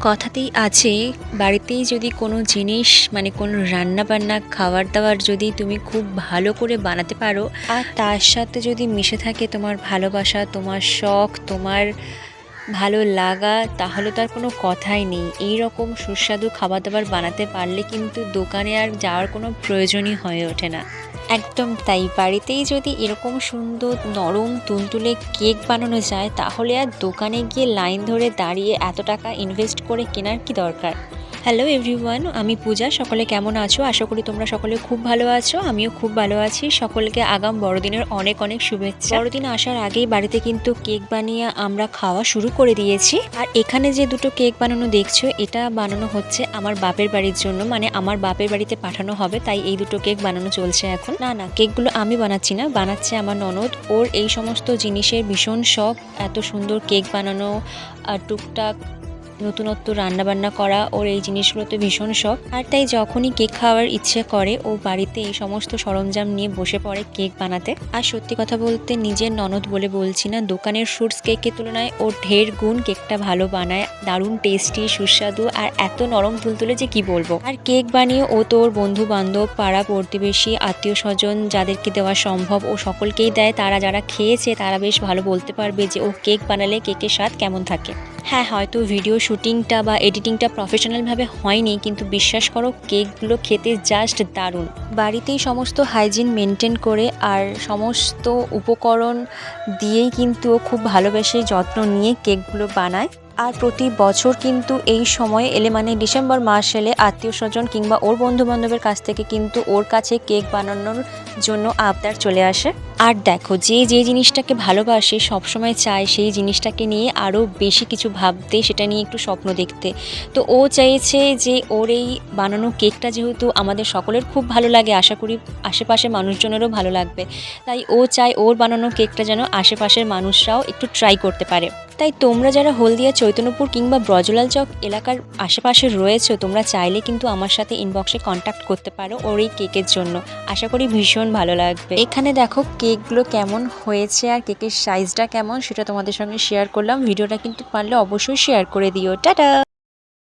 কথাতেই আছে, বাড়িতেই যদি কোনো জিনিস মানে কোনো রান্না-বান্না, খাবার-দাবার যদি তুমি খুব ভালো করে বানাতে পারো আর তার সাথে যদি মিশে থাকে তোমার ভালোবাসা, তোমার শখ, তোমার ভালো লাগা, তাহলে তো আর কোনো কথাই নেই। এইরকম সুস্বাদু খাবার-দাবার বানাতে পারলে কিন্তু দোকানে আর যাওয়ার কোনো প্রয়োজনই হয়ে ওঠে না। একদম তাই। বাড়িতেই যদি এরকম সুন্দর নরম তুলতুলে কেক বানানো যায়, তাহলে আর দোকানে গিয়ে লাইন ধরে দাঁড়িয়ে এত টাকা ইনভেস্ট করে কেনার কি দরকার। হ্যালো এভরিওয়ান, আমি পূজা। সকলে কেমন আছো? আশা করি তোমরা সকলে খুব ভালো আছো। আমিও খুব ভালো আছি। সকলকে আগাম বড়দিনের অনেক অনেক শুভেচ্ছা। বড়দিন আসার আগেই বাড়িতে কিন্তু কেক বানিয়ে আমরা খাওয়া শুরু করে দিয়েছি। আর এখানে যে দুটো কেক বানানো দেখছো, এটা বানানো হচ্ছে আমার বাপের বাড়ির জন্য, মানে আমার বাপের বাড়িতে পাঠানো হবে, তাই এই দুটো কেক বানানো চলছে এখন। না, কেকগুলো আমি বানাচ্ছি না, বানাচ্ছে আমার ননদ। ওর এই সমস্ত জিনিসের ভীষণ শখ, এত সুন্দর কেক বানানো আর টুকটাক নতুনত্ব রান্নাবান্না করা, ওর এই জিনিসগুলোতে ভীষণ শখ। আর তাই যখনই কেক খাওয়ার ইচ্ছে করে ও বাড়িতে এই সমস্ত সরঞ্জাম নিয়ে বসে পড়ে কেক বানাতে। আর সত্যি কথা বলতে, নিজের ননদ বলে বলছি না, দোকানের ফ্রুটস কেকের তুলনায় ও ঢের গুণ কেকটা ভালো বানায়। দারুণ টেস্টি, সুস্বাদু আর এত নরম তুলতুলে যে কি বলবো। আর কেক বানিয়ে ও তো ওর বন্ধু বান্ধব, পাড়া প্রতিবেশী, আত্মীয় স্বজন যাদেরকে দেওয়া সম্ভব ও সকলকেই দেয়। তারা যারা খেয়েছে তারা বেশ ভালো বলতে পারবে যে ও কেক বানালে কেকের স্বাদ কেমন থাকে। হ্যাঁ, হয়তো ভিডিও শুটিংটা বা এডিটিংটা প্রফেশনালভাবে হয়নি, কিন্তু বিশ্বাস করো কেকগুলো খেতে জাস্ট দারুণ। বাড়িতেই সমস্ত হাইজিন মেনটেন করে আর সমস্ত উপকরণ দিয়েই কিন্তু ও খুব ভালোবেসে যত্ন নিয়ে কেকগুলো বানায়। আর প্রতি বছর কিন্তু এই সময় এলে, মানে ডিসেম্বর মাস এলে, আত্মীয় স্বজন কিংবা ওর বন্ধু বান্ধবের কাছ থেকে কিন্তু ওর কাছে কেক বানানোর জন্য আবদার চলে আসে। আর দেখো, যে জিনিসটাকে ভালোবাসে সবসময় চায় সেই জিনিসটাকে নিয়ে আরও বেশি কিছু ভাবতে, সেটা নিয়ে একটু স্বপ্ন দেখতে। তো ও চাইছে যে ওর এই বানানো কেকটা যেহেতু আমাদের সকলের খুব ভালো লাগে, আশা করি আশেপাশে মানুষজনেরও ভালো লাগবে, তাই ও চায় ওর বানানো কেকটা যেন আশেপাশের মানুষরাও একটু ট্রাই করতে পারে। তাই তোমরা যারা হলদিয়া, চৈতন্যপুর কিংবা ব্রজলাল চক এলাকার আশেপাশে রয়েছে, তোমরা চাইলে কিন্তু আমার সাথে ইনবক্সে কন্ট্যাক্ট করতে পারো ওর এই কেকের জন্য। আশা করি ভীষণ ভালো লাগবে। এখানে দেখো কেকগুলো কেমন হয়েছে আর কেকের সাইজটা কেমন সেটা তোমাদের সঙ্গে শেয়ার করলাম। ভিডিওটা কিন্তু পারলে অবশ্যই শেয়ার করে দিও। টাটা।